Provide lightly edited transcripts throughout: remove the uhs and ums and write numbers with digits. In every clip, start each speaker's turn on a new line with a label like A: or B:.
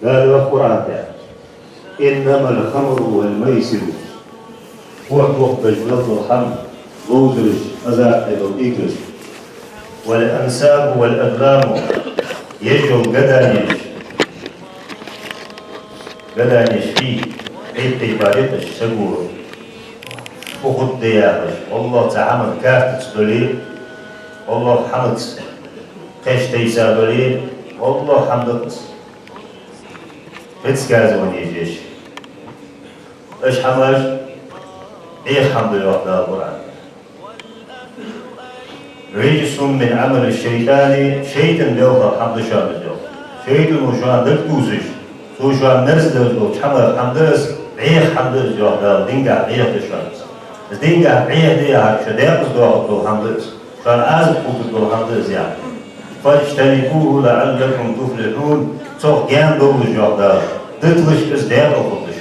A: قال القرآن إنما الخمر والميسر وقت بجلد الحمد روزرش أذاق الإيكلس والأنساب والأظلام يجو قدانيش فيه عيد عبادتش سقور وخد دياغش والله تعمل كافت دليل والله حمد قش تيسا دليل والله حمدك بتسكازون يجيش ايش حماش ايه الحمد لله القرآن رجس من عمل الشيطان شيطان لوها الحمد شامل شيطان وشوان دكتوزش سو شوان نرزل وشحمل حمدس عيه حمدس جوه دينجا عيه تشانس دينجا عيه دي شداقس دوه حمدس شوان ازم قوت حمدس يعني فاجتنبوه لعلكم تفلحون صوت جان دولش جوه دتلش ازداد وخدش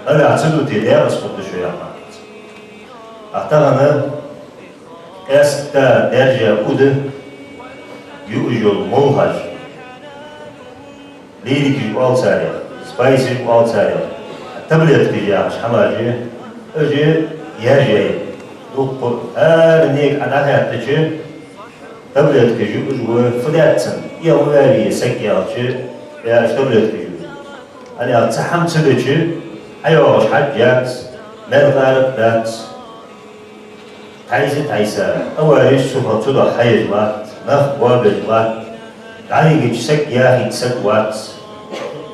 A: هذا عصدو تدارس خدش يا محمد اعتقد استا درجة أود يؤجل موهج ليدي كيجوال ساريخ سبايسي كيجوال ساريخ تبليت كيجاش حماجي اجي يرجي دوك نيك أنا هاتجي تبليت كيجو اجو فداتن يوم غالي سكيالشي ياش تبليت كيجو أنا أتحم تدجي أيوة حاجات مالغارب دات تعيسة أوليش سوف تضع حيز وات نخ وابد وات علي يجسك ياهي تسك وات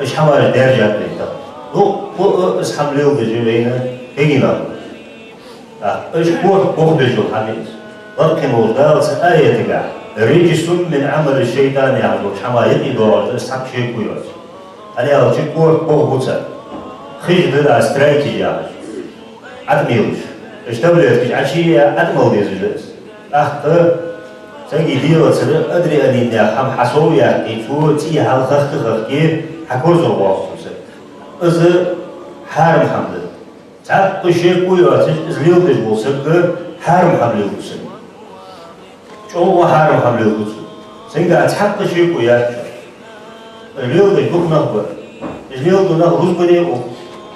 A: إيش حوالي درجات ليتا هو إس حمليو بجولينا هيجينا إيش بوح بجول حميد لكن وردالس آية تقع رجس من عمل الشيطان يعمل حماية إدارة إسحب شيء كويس أنا أقول شيء بوح بوسا خيج بلا استرايكي يعني عدميوش اشتغلت في عشية أدمو دي زجلس أخطر سنجي ديو تسلم أدري أني حم حسوية كيفو تي هالخخ كيف حكور زرواق إذا حارم حمد تعال قشير كويواتش إزليو بيجبو سبق حارم حمليو بسن شو هو حارم حمليو بسن سنجا تحق قشير كوياتش إزليو بيجبوك نخبر إزليو دو نخ روزبني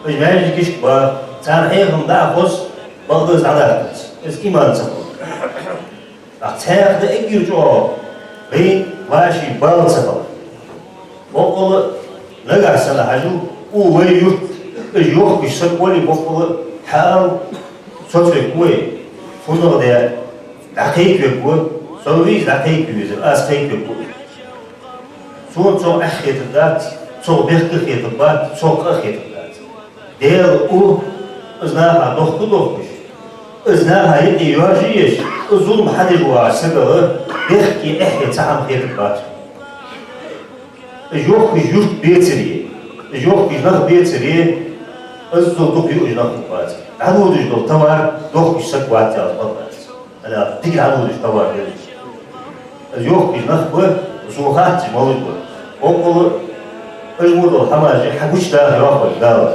A: إجمالي كيشكبا تعال حيهم دا أخص بغضز على هاتس إز إيمان سبب أختاق دا إجيو جو بين واشي بال سبب بقول نقع سنة حاجو وويو يوخ بيشتك ولي بقول حال صوتك كوي فنغ دا دقيق كوي صوتيش دقيق كوي أسقيق كوي صوت أخيط الدات صوت بيخت خيط الدات صوت أخيط الدات ديال أو إزناها دوخش إزناها يدي يواجيش الظلم حدي جوا سبب بيحكي إحكي تعم خيط الدات يوخ بيتري يوخ نخ بيتري الظلم دوخ يوجنخ الدات عدو دجدو توار دوخ يشتكوات يا البطات أنا تيجي عدو دج توار يوخ نخ بو زوخات موجود بو وقل الموضوع حماجي حقوش ده ياخد داوت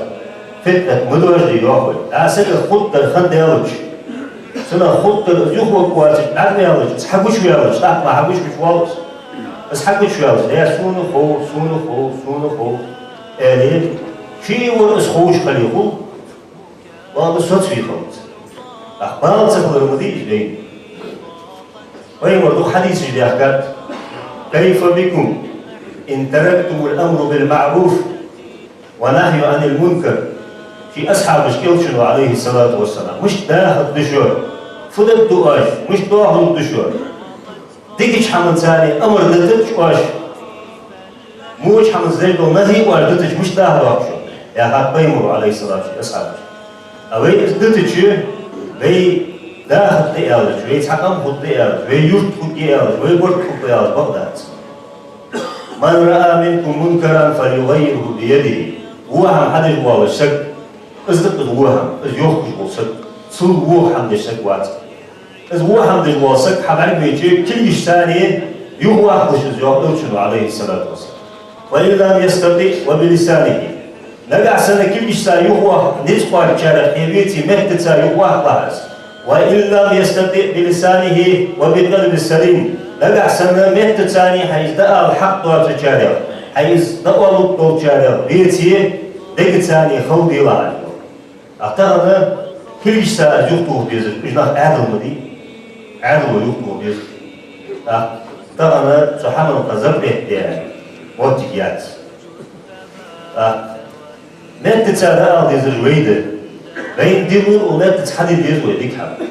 A: فتنة مدرجي ياخد عسل خط الخد يالوش سنة خط يخوة كواتش عارف يالوش حقوش يالوش تحت ما حقوش مش والوش بس حقوش يالوش ده سونو خو يعني شيء ورس خوش خليه والله صوت في خالص أخبار سفر المدير لين وين برضو حديث اللي حكت كيف بكم إن تركتم الأمر بالمعروف ونهي عن المنكر في أصحاب شكيلشن عليه الصلاة والسلام مش داخل الدشور فدت دواش مش داخل الدشور ديكش حمد ثاني أمر دتش واش موش حمد زيد ونهي واردتش مش داخل واش يا حق بيمر عليه الصلاة والسلام أصحاب أوي دتش بي داخل ديالش بي تحكم خد ديالش بي يرد خد ديالش بي برد خد ديالش بغداد من رأى منكم منكرا فليغيره بيده هو هم حدا جوا الشك أصدق هو هم يخرج بالشك صل هو هم الشك وات إذا هو هم جوا الشك حبايب بيجي كل ثاني يهو أخذ شنو عليه الصلاة والسلام وإن لم يستطع وبلسانه نجع سنة كل ثاني يهو نسقى رجال حبيتي مهد ثاني يهو أخذ وإن لم يستطع بلسانه وبالقلب السليم نجع سنة مهد ثاني حيث الحق والتجارة حيز نقول دوتشارة بيتي دكتاني خودي لعب أعتقد كل شيء يخطو بيزر إجنا عادل مدي عادل ويخطو بيزر أعتقد سبحان القذر بيتي موتيات نت تساعد ديزر ويدا بين ديرون ونت تحدي ديزر ويديك حب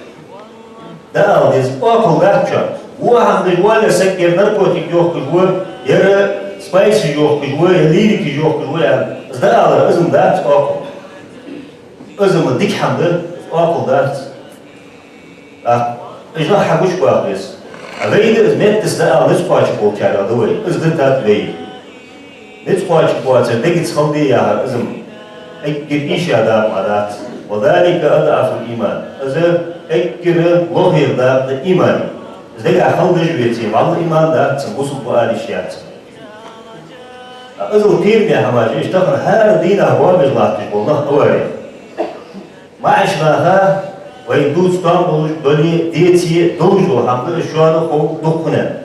A: ده ديز أقل دهشة هو عند الوالد سكر نركوتيك يوك جوا يرى سبايس يوك جوا يليريك يوك جوا ده على إذن ده أقل إذن ديك حمد أقل ده إجنا حبوش باقيس ويدا إذ مت تستاء نسقاش بوتشارة دوي إذن تات ويدا نسقاش بوتشارة ديك تخلدي يا إذن أكيد إيش هذا مادات وذلك أضعف الإيمان إذا أكيد ظهر ده الإيمان إذا أخذ جويتي مع الإيمان ده تنقص بقى الشيات إذا كثير من حماجة اشتغل هذا دين هو بجلاتي والله أوري ما عشناها ويدوس كام دوني ديتي دوجو حمد الشوان خوك دقنا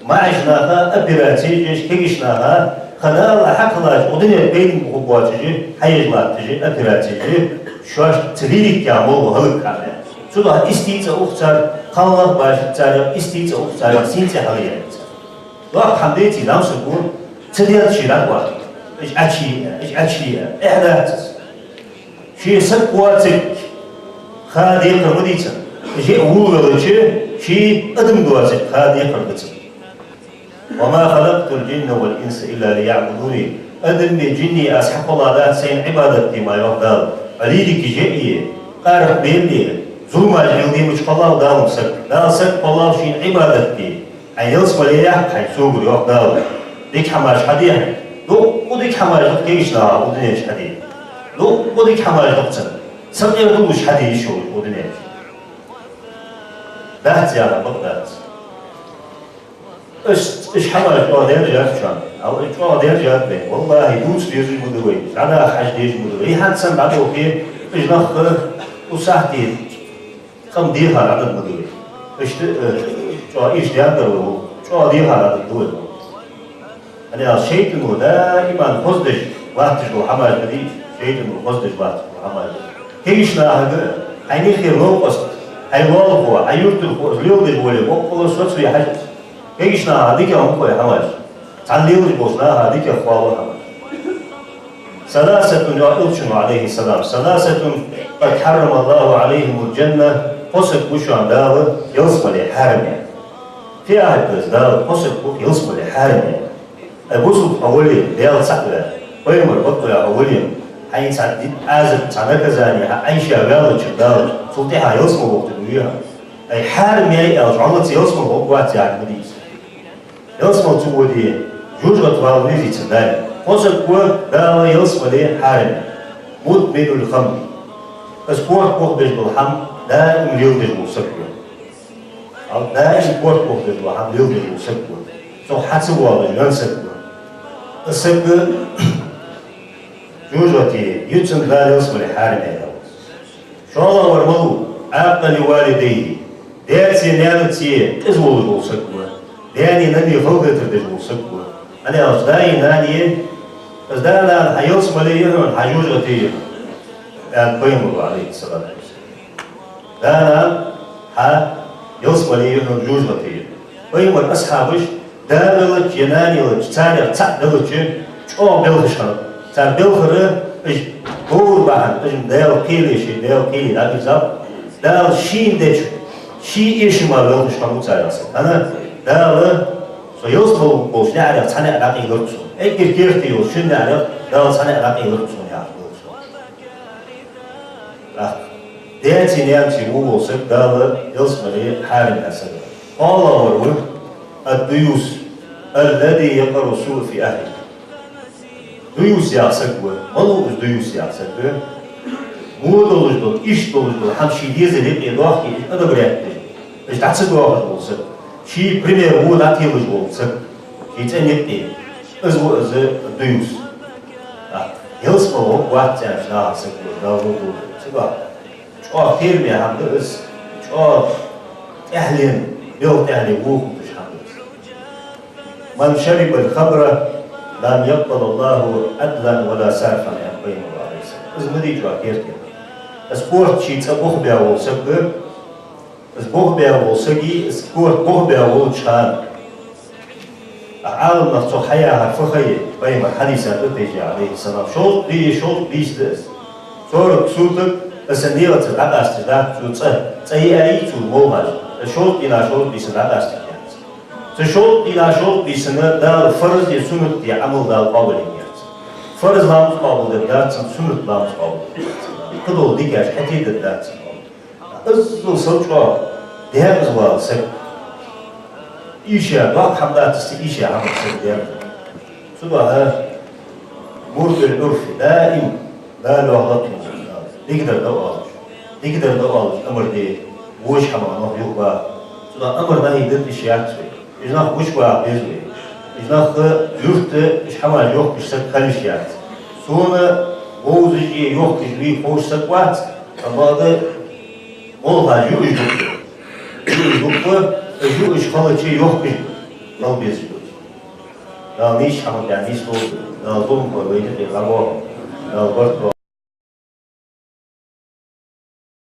A: ما عشناها أبراتي جيش كيشناها خلال حقلاش ودنيا بين قبواتي حيجلاتي أبراتي شواش تريك كامل وهلك كامل شودا استيجا أختار خالق باش تاريخ استيجا أختار سينتي حاليا لا حمديتي نام سكون تدير شيلات واحد إيش أشياء إحداث شيء سكواتك خادي قرمديتا شيء أول شيء أدم دواتك خادي قرمديتا وما خلقت الجن والإنس إلا ليعبدوني أدم جني أسحق الله ذات سين عبادتي ما يفضل عليك جئي قارب بيلي ظلم الجلدي مش الله داوم سك لا سك الله شين عبادتي أن يصل لي حي سوبر يفضل ديك حماش حديث لو وديك حماش كيش لا ودنيش حديث لو وديك حماش قصن سمع دوش حديث شو ودنيش ده زيادة بقدر إيش حماش قادر جات شان أو إيش قادر جات بين والله دوس بيجي مدوي أنا حاج ديج مدوي هانسن بعد أوكي إيش نخ وساعتين كم ديها على المدوي شو إيش ديانترو شو ديها على الدول أنا شيء إنه دائما خصدش وقتش وحماش بدي شيء إنه خصدش وقتش وحماش كيش هذا هني خير لو قصد هاي والله هايورت اليوم الأول وقول صوت في حاجة كيش هذيك هم كوي حماش تعليل البوسنا هذيك أخوة حماش ثلاثة يعطون عليه السلام ثلاثة قد حرم الله عليهم الجنة قصد وشو دار يوصل لحرمه في أحد دار قصد يوصل لحرمه البوسط أولي ديال سقلة ويمر بطل أولي حين تعدي عازب تعمل كزاني أي شغال شغال صوتها يوصل وقت وياها أي حرمه أو عملت يوصل وقت يعني مديس يوصل تودي جوجة والدي تداري قصد دار يوصل لحرمه مدمن الخمر بس كوه بالحم دائم يلدج وسكوه أو دائم كوه بالحم يلدج وسكوه سو حتى والله ينسكوه السكوه جوجتي يتم لا يصبر حارمه شو الله ورمضو عقل والديه ديرتي نالتي ازول وسكوه داني نبي فوق تردج وسكوه أنا أصدقائي ناني أصدقائي حيوصل لي يهون حجوجتي يعني بيمر عليه الصلاة والسلام لا يوصل لي يهون جوجتي بيمر أصحابش دارلك ينانيلك تاني تعدلك شو بيلخشان تان بيلخره إيش دور بعد إيش داير كيلي شيء داير كيلي لا بيزاب داير شيء ديش شيء إيش ما بيلخشان متعرس أنا داير سيوصل بوش نعرف تاني علاقي لرسون أي كيرتي وشن نعرف داير تاني علاقي لرسون يعني دياتي نيامتي ووصل داير يوصل لي حارم أسد الله وروه الديوس الذي يقر السوء في أهله ديوس يعسكوه مالو ديوس يعسكوه مو دولجدول إيش دولجدول همشي ديزل هيك إضاحي أنا بريحتي إيش تحسب واحد بوصل شيء بريمير مو لا تيلج بوصل شيء تانيتي أزو ديوس يلصقوا وقت يعني لا عسكوه لا ودول سبعة شو كثير من هم درس شو أهلين بيوت أهلي ووهم من شرب الخمر لم يقبل الله عدلا ولا صرفا يقين الله عليه السلام. إزمدي جوا كيركن. سبورت شيء تبوخ بيعول سبب. سبوخ بيعول سجي سبورت بوخ بيعول شان. عالم نفسه حياة فخية بين حديثة تتجي عليه السلام. شوط بيستس. صورة سوتك السنيرة تلعب استجداد شوط أي شوط موهج. شوط إلى شوط بيسناد استجداد. شوط إلى شوط بيسناد دال فرض يسمى عمل دال قابلية. فرض لامس قابل دات سنة لامس قابل. كده ديكاش حتى دات. أزو سوتشوا ده أزوال سك. إيشيا ضاق حملات إيشيا عمل سك ده. سبحان مرد العرف دائم لا لغة يقدر دوالج أمر دي وش حمانه يوبا سبحان أمر ده يدل إشياء شوي. إجناخ وش بقى بيزوي. إجناخ يرت إش حمل يوك بيشتغل خليشيات. سونا موزجي يوك بيجي خوش سكوات. أما ده والله يو إش خالتي يوك بيجي لا بيزوي. لا نيش حمل يعني نيش لو لا ضم كويس لا برضه